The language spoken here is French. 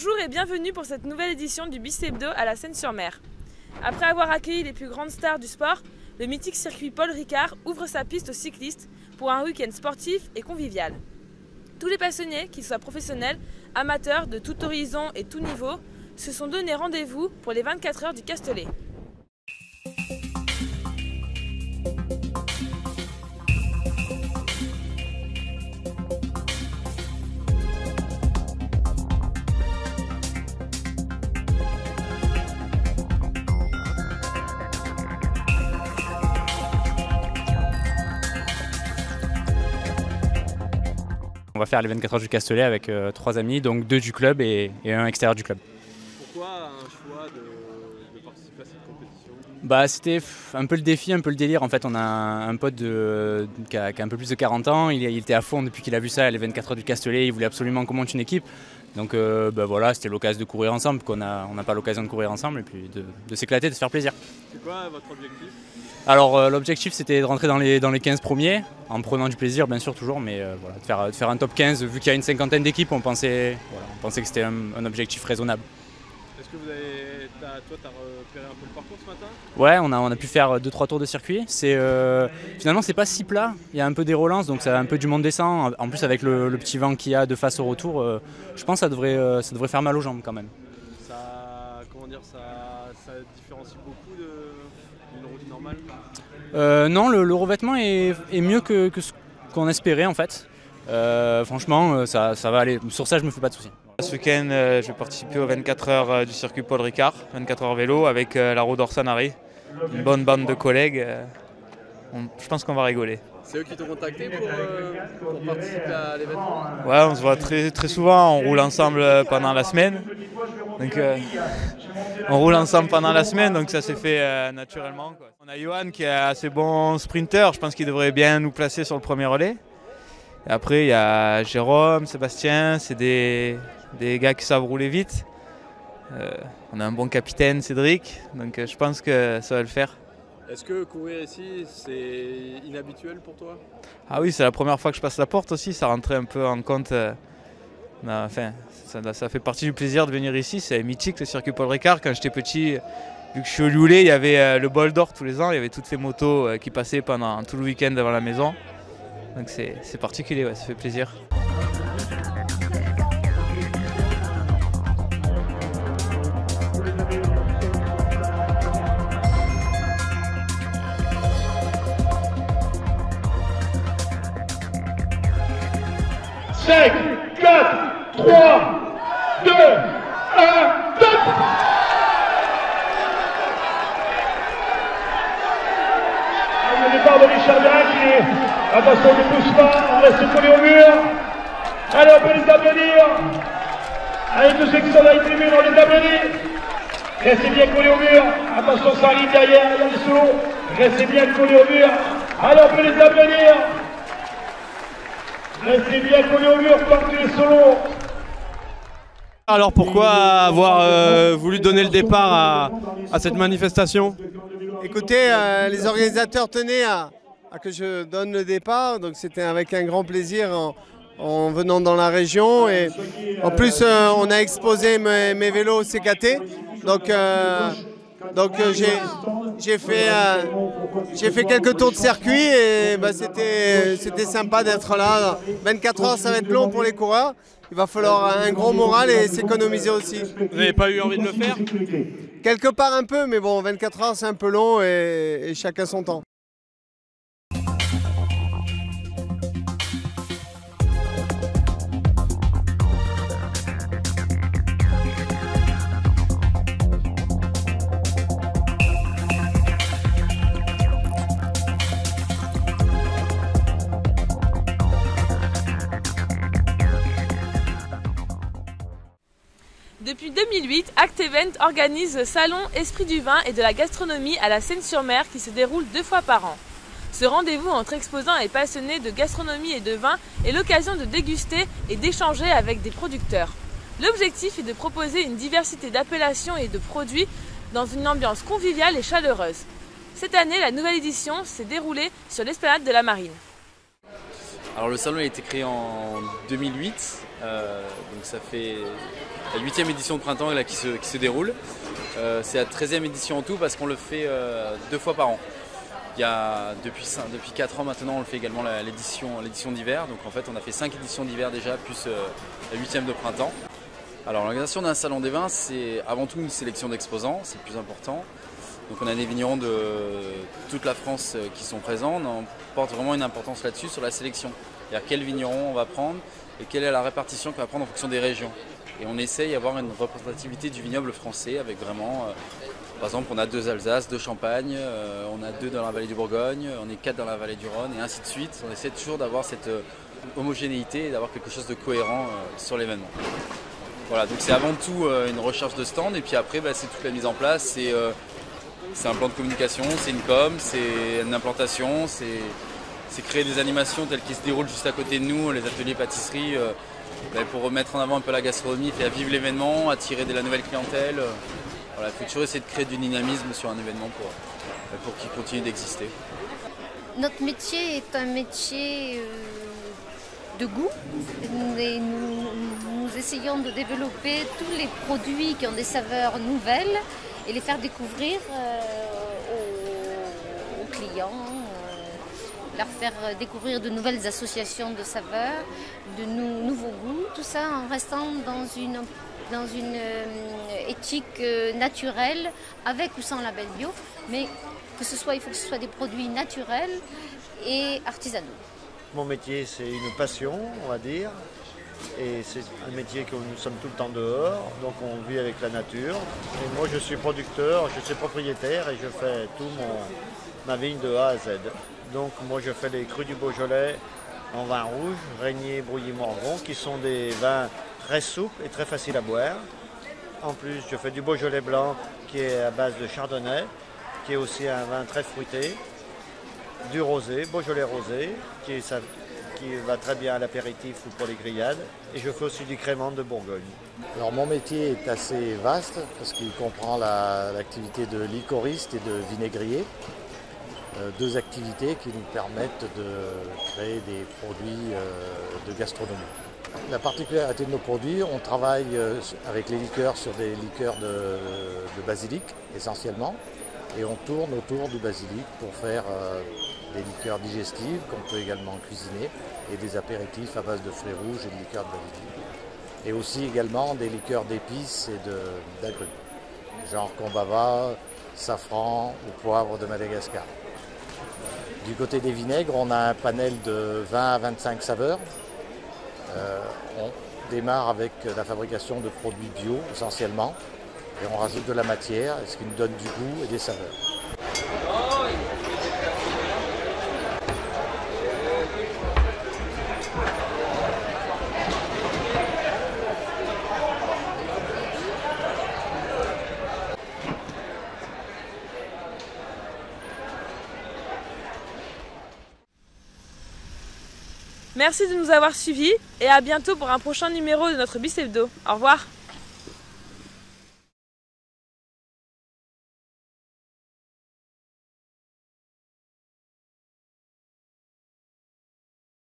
Bonjour et bienvenue pour cette nouvelle édition du Bis Hebdo à la Seine-sur-Mer. Après avoir accueilli les plus grandes stars du sport, le mythique circuit Paul Ricard ouvre sa piste aux cyclistes pour un week-end sportif et convivial. Tous les passionnés, qu'ils soient professionnels, amateurs de tout horizon et tout niveau, se sont donné rendez-vous pour les 24 heures du Castellet. On va faire les 24 heures du Castellet avec 3 amis, donc 2 du club et un extérieur du club. Pourquoi un choix de participer à cette compétition? C'était un peu le défi, un peu le délire. En fait, on a un pote qui a un peu plus de 40 ans, il était à fond depuis qu'il a vu ça, les 24 heures du Castellet, il voulait absolument qu'on monte une équipe. Donc voilà, c'était l'occasion de courir ensemble, qu'on n'a pas l'occasion de courir ensemble, et puis de s'éclater, de se faire plaisir. C'est quoi votre objectif? Alors l'objectif c'était de rentrer dans les 15 premiers, en prenant du plaisir bien sûr toujours, mais voilà, de faire un top 15, vu qu'il y a une cinquantaine d'équipes, on pensait que c'était un objectif raisonnable. Est-ce que toi t'as repéré un peu le parcours ce matin? Ouais, on a pu faire 2-3 tours de circuit. Finalement c'est pas si plat, il y a un peu des relances, donc ça a un peu du monde descend. En plus avec le petit vent qu'il y a de face au retour, je pense que ça devrait faire mal aux jambes quand même. Ça différencie beaucoup d'une route normale? Non, le revêtement est mieux que ce qu'on espérait en fait. Franchement, ça va aller. Sur ça, je me fais pas de soucis. Ce week-end, je vais participer aux 24 heures du circuit Paul Ricard, 24 heures vélo avec la Road Orsanari, une bonne bande de collègues. Je pense qu'on va rigoler. C'est eux qui t'ont contacté pour participer à l'événement? Ouais, on se voit très, très souvent, on roule ensemble pendant la semaine. Donc, on roule ensemble pendant la semaine, donc ça s'est fait naturellement, quoi. On a Johan qui est assez bon sprinter, je pense qu'il devrait bien nous placer sur le premier relais. Et après, il y a Jérôme, Sébastien, c'est des gars qui savent rouler vite. On a un bon capitaine, Cédric, donc je pense que ça va le faire. Est-ce que courir ici, c'est inhabituel pour toi? Ah oui, c'est la première fois que je passe la porte aussi, ça rentrait un peu en compte. Enfin, ça fait partie du plaisir de venir ici, c'est mythique le circuit Paul Ricard. Quand j'étais petit, vu que je suis au Lioulet, il y avait le bol d'or tous les ans, il y avait toutes les motos qui passaient pendant tout le week-end devant la maison. Donc c'est particulier, ouais, ça fait plaisir. Cinq, 4, 3, 2, 1, top! Le départ de Richard Viac qui est attention ne pousse pas, on reste collé au mur. Allez, on peut les applaudir. Allez, tous ceux qui sont dans les tribunes, on les applaudit. Restez bien collés au mur. Attention, ça arrive derrière, il y a le saut. Restez bien collés au mur. Allez, on peut les applaudir. Restez bien collés au mur, partez les solos. Alors pourquoi avoir voulu donner le départ à cette manifestation? Écoutez, les organisateurs tenaient à que je donne le départ, donc c'était avec un grand plaisir en venant dans la région. Et en plus, on a exposé mes vélos CKT, donc j'ai fait quelques tours de circuit et c'était sympa d'être là. 24 heures, ça va être long pour les coureurs. Il va falloir un gros moral et s'économiser aussi. Vous n'avez pas eu envie de le faire? Quelque part un peu, mais bon, 24 heures c'est un peu long et chacun son temps. Depuis 2008, Act Event organise le salon Esprit du vin et de la gastronomie à la Seine-sur-Mer qui se déroule 2 fois par an. Ce rendez-vous entre exposants et passionnés de gastronomie et de vin est l'occasion de déguster et d'échanger avec des producteurs. L'objectif est de proposer une diversité d'appellations et de produits dans une ambiance conviviale et chaleureuse. Cette année, la nouvelle édition s'est déroulée sur l'esplanade de la Marine. Alors le salon a été créé en 2008, donc ça fait la 8e édition de printemps là, qui se déroule. C'est la 13e édition en tout parce qu'on le fait 2 fois par an. Depuis 4 ans maintenant, on le fait également l'édition d'hiver. Donc en fait, on a fait 5 éditions d'hiver déjà, plus la 8e de printemps. Alors l'organisation d'un salon des vins, c'est avant tout une sélection d'exposants, c'est le plus important. Donc on a des vignerons de toute la France qui sont présents. On porte vraiment une importance là-dessus, sur la sélection. C'est-à-dire quel vigneron on va prendre et quelle est la répartition qu'on va prendre en fonction des régions. Et on essaye d'avoir une représentativité du vignoble français avec vraiment, par exemple, on a 2 Alsace, 2 Champagne, on a 2 dans la vallée du Bourgogne, on est 4 dans la vallée du Rhône et ainsi de suite. On essaie toujours d'avoir cette homogénéité et d'avoir quelque chose de cohérent sur l'événement. Voilà, donc c'est avant tout une recherche de stand et puis après c'est toute la mise en place, c'est un plan de communication, c'est une com, c'est une implantation, c'est créer des animations telles qu'elles se déroulent juste à côté de nous, les ateliers pâtisserie, pour remettre en avant un peu la gastronomie, faire vivre l'événement, attirer de la nouvelle clientèle. Voilà, il faut toujours essayer de créer du dynamisme sur un événement pour qu'il continue d'exister. Notre métier est un métier de goût et nous essayons de développer tous les produits qui ont des saveurs nouvelles et les faire découvrir aux clients, leur faire découvrir de nouvelles associations de saveurs, de nouveaux goûts, tout ça en restant dans une éthique naturelle, avec ou sans label bio, mais il faut que ce soit des produits naturels et artisanaux. Mon métier, c'est une passion, on va dire, et c'est un métier que nous sommes tout le temps dehors, donc on vit avec la nature. Et moi, je suis producteur, je suis propriétaire et je fais ma vigne de A à Z. Donc moi, je fais les crus du Beaujolais en vin rouge, Régnier, Brouilly, Morgon, qui sont des vins très souples et très faciles à boire. En plus, je fais du Beaujolais blanc qui est à base de Chardonnay, qui est aussi un vin très fruité. Du rosé, Beaujolais rosé, qui va très bien à l'apéritif ou pour les grillades. Et je fais aussi du crémant de Bourgogne. Alors mon métier est assez vaste parce qu'il comprend l'activité de liquoriste et de vinaigrier. 2 activités qui nous permettent de créer des produits de gastronomie. La particularité de nos produits, on travaille avec les liqueurs sur des liqueurs de basilic essentiellement. Et on tourne autour du basilic pour faire des liqueurs digestives qu'on peut également cuisiner et des apéritifs à base de fruits rouges et de liqueurs de basilic. Et aussi également des liqueurs d'épices et d'agrumes, genre combava, safran ou poivre de Madagascar. Du côté des vinaigres, on a un panel de 20 à 25 saveurs. On démarre avec la fabrication de produits bio essentiellement. Et on rajoute de la matière, ce qui nous donne du goût et des saveurs. Merci de nous avoir suivis et à bientôt pour un prochain numéro de notre Bis Hebdo. Au revoir.